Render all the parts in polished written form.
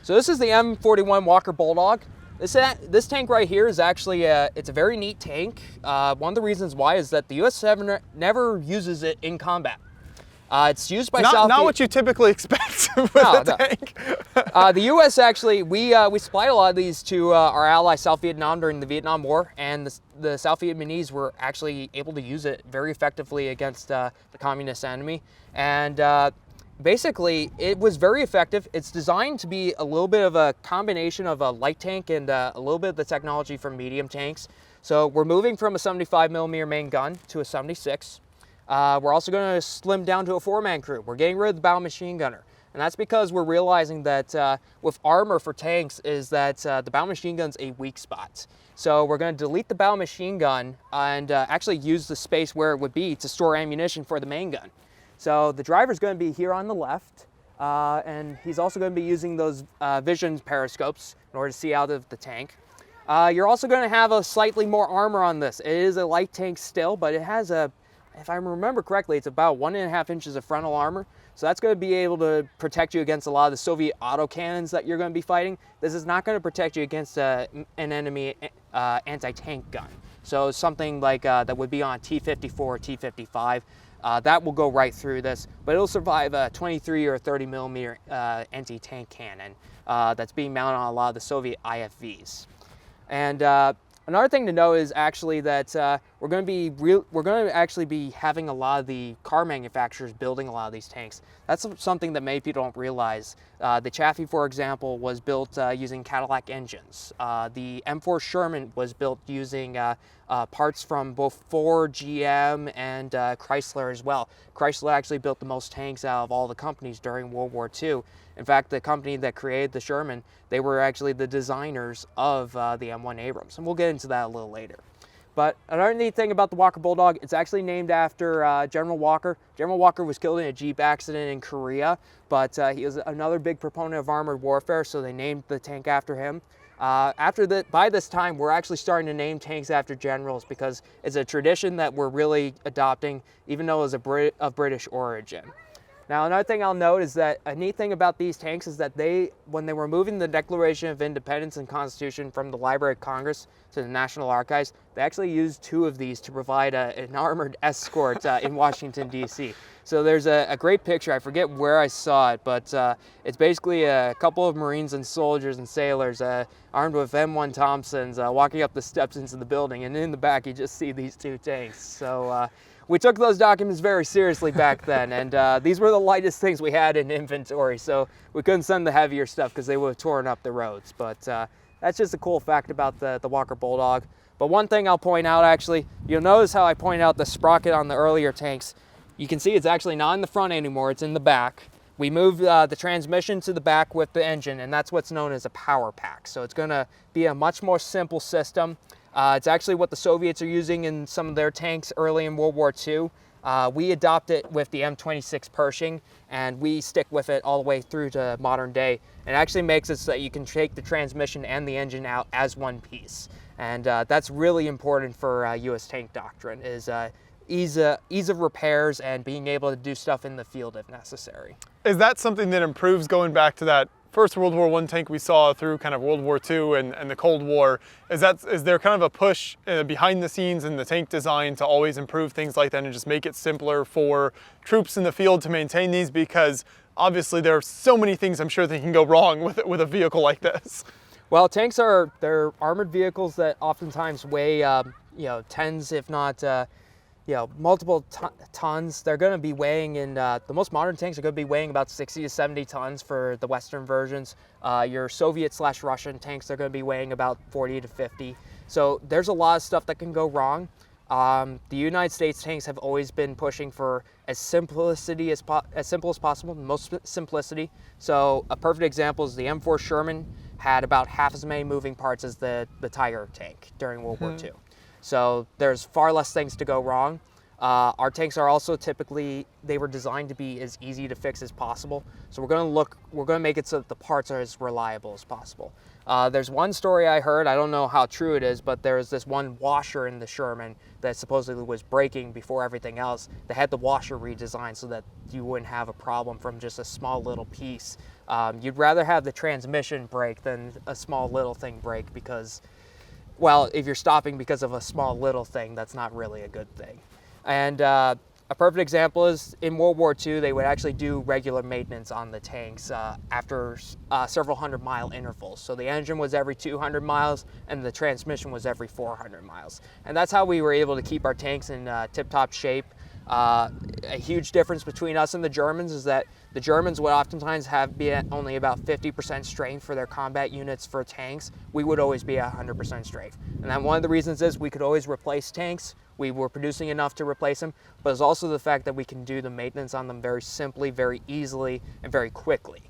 So this is the M41 Walker Bulldog. This tank right here is actually it's a very neat tank. One of the reasons why is that the U.S. never uses it in combat. It's used by not what you typically expect with a tank. The U.S. actually, we supplied a lot of these to our ally South Vietnam during the Vietnam War, and the South Vietnamese were actually able to use it very effectively against the communist enemy. And basically, it was very effective. It's designed to be a little bit of a combination of a light tank and a little bit of the technology from medium tanks. So we're moving from a 75mm main gun to a 76. We're also going to slim down to a 4-man crew. We're getting rid of the bow machine gunner. And that's because we're realizing that with armor for tanks is that the bow machine gun's a weak spot. So we're going to delete the bow machine gun and actually use the space where it would be to store ammunition for the main gun. So the driver's going to be here on the left, and he's also going to be using those vision periscopes in order to see out of the tank. You're also going to have a slightly more armor on this. It is a light tank still, but it has if I remember correctly, it's about 1.5 inches of frontal armor. So that's going to be able to protect you against a lot of the Soviet autocannons that you're going to be fighting. This is not going to protect you against an enemy anti-tank gun. So something like that would be on T-54 or T-55. That will go right through this, but it'll survive a 23 or 30mm anti-tank cannon that's being mounted on a lot of the Soviet IFVs. And another thing to know is actually that we're going to actually be having a lot of the car manufacturers building a lot of these tanks. That's something that many people don't realize. The Chaffee, for example, was built using Cadillac engines. The M4 Sherman was built using parts from both Ford, GM, and Chrysler as well. Chrysler actually built the most tanks out of all the companies during World War II. In fact, the company that created the Sherman, they were actually the designers of the M1 Abrams, and we'll get into that a little later. But another neat thing about the Walker Bulldog, it's actually named after General Walker. General Walker was killed in a Jeep accident in Korea, but he was another big proponent of armored warfare, so they named the tank after him. By this time, we're actually starting to name tanks after generals because it's a tradition that we're really adopting, even though it's of British origin. Now, another thing I'll note is that a neat thing about these tanks is that when they were moving the Declaration of Independence and Constitution from the Library of Congress to the National Archives, they actually used 2 of these to provide an armored escort in Washington, D.C. So there's a great picture. I forget where I saw it, but it's basically a couple of Marines and soldiers and sailors armed with M1 Thompsons walking up the steps into the building, and in the back you just see these 2 tanks. So we took those documents very seriously back then, and these were the lightest things we had in inventory, so we couldn't send the heavier stuff because they would have torn up the roads. But that's just a cool fact about the Walker Bulldog. But one thing I'll point out, actually, you'll notice how I point out the sprocket on the earlier tanks. You can see it's actually not in the front anymore, it's in the back. We moved the transmission to the back with the engine, and that's what's known as a power pack. So it's going to be a much more simple system. It's actually what the Soviets are using in some of their tanks early in World War II. We adopt it with the M26 Pershing, and we stick with it all the way through to modern day. It actually makes it so that you can take the transmission and the engine out as one piece. And that's really important for U.S. tank doctrine, is ease of repairs and being able to do stuff in the field if necessary. Is that something that improves going back to that first World War I tank we saw through kind of World War II and the Cold War? Is there kind of a push behind the scenes in the tank design to always improve things like that and just make it simpler for troops in the field to maintain these? Because obviously there are so many things I'm sure that can go wrong with a vehicle like this. Well, tanks they're armored vehicles that oftentimes weigh tens, if not multiple tons. They're going to be weighing the most modern tanks are going to be weighing about 60 to 70 tons for the Western versions. Your Soviet/Russian tanks are going to be weighing about 40 to 50. So there's a lot of stuff that can go wrong. The United States tanks have always been pushing for as simple as possible, most simplicity. So a perfect example is the M4 Sherman had about half as many moving parts as the Tiger tank during World War II. So there's far less things to go wrong. Our tanks are also they were designed to be as easy to fix as possible. So we're going to make it so that the parts are as reliable as possible. There's one story I heard, I don't know how true it is, but there's this one washer in the Sherman that supposedly was breaking before everything else. They had the washer redesigned so that you wouldn't have a problem from just a small little piece You'd rather have the transmission break than a small little thing break because, well, if you're stopping because of a small little thing, that's not really a good thing. And a perfect example is in World War II, they would actually do regular maintenance on the tanks after several 100-mile intervals. So the engine was every 200 miles and the transmission was every 400 miles. And that's how we were able to keep our tanks in tip-top shape. A huge difference between us and the Germans is that the Germans would oftentimes be at only about 50% strength for their combat units for tanks. We would always be at 100% strength. And then one of the reasons is we could always replace tanks. We were producing enough to replace them, but it's also the fact that we can do the maintenance on them very simply, very easily, and very quickly.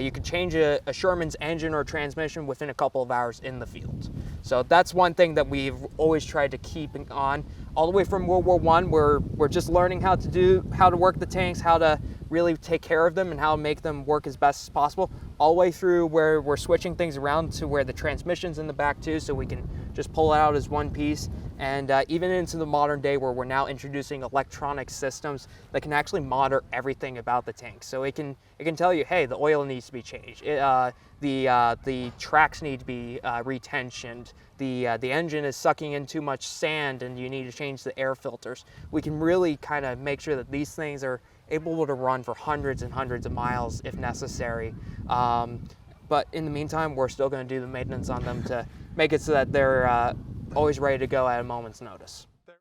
You can change a Sherman's engine or transmission within a couple of hours in the field. So that's one thing that we've always tried to keep on. All the way from World War I, we're just learning how to work the tanks, how to really take care of them and how to make them work as best as possible, all the way through where we're switching things around to where the transmission's in the back too, so we can just pull it out as one piece. And even into the modern day where we're now introducing electronic systems that can actually monitor everything about the tank. So it can tell you, hey, the oil needs to be changed. The tracks need to be retensioned. The engine is sucking in too much sand and you need to change the air filters. We can really kind of make sure that these things are able to run for hundreds and hundreds of miles if necessary. But in the meantime, we're still going to do the maintenance on them to make it so that they're always ready to go at a moment's notice.